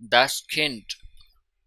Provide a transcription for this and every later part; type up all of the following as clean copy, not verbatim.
Das Kind،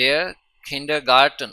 Der Kindergarten،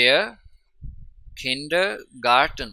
Der Kindergarten،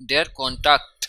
Der Kontakt،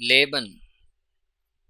Leben،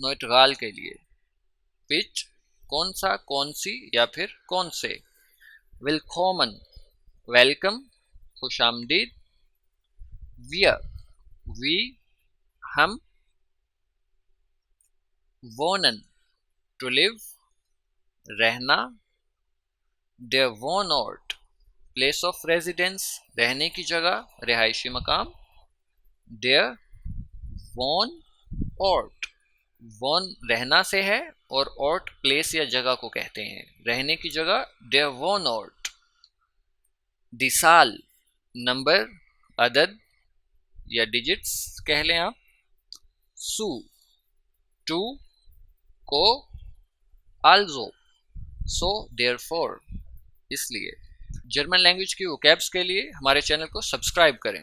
नौटगाल के लिए। विच कौन सा, कौन सी या फिर कौन से। विलकॉमन वेलकम, खुशामदीद। wir वी हम। wohnen टू लिव रहना। der Wohnort place of residence रहने की जगह, रिहायशी मकाम। der Wohnort वॉन रहना से है और ऑर्ट प्लेस या जगह को कहते हैं, रहने की जगह der Wohnort। die Zahl number, अदद या डिजिट्स कह लें आप। सू टू, को, also, so, therefore इसलिए। जर्मन लैंग्वेज की वोकैब्स के लिए हमारे चैनल को सब्सक्राइब करें।